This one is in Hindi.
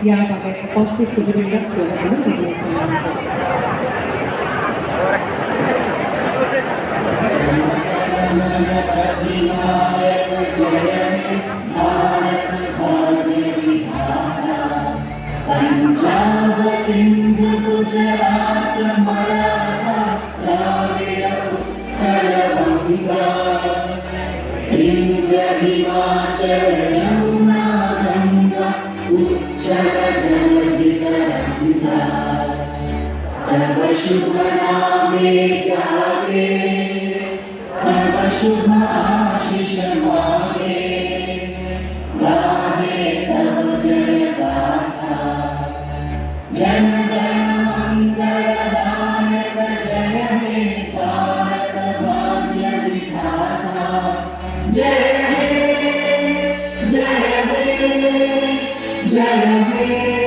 या बाबा एक पॉजिटिव फीडबैक चले बना वीडियो चला पंजाब सिंध गुजरात मराठा द्राविड़ उत्कल बंगा इंद्र हिमाचल यमुना गंगा उच्चल जलधि तरंगा तव शुभ नामे जागे तव शुभ आशीष मांगे गाहे तव जय गाथा जन गण मंगलदायक जय हे तारक भाग्य विधाता जय हे जय हे जय हे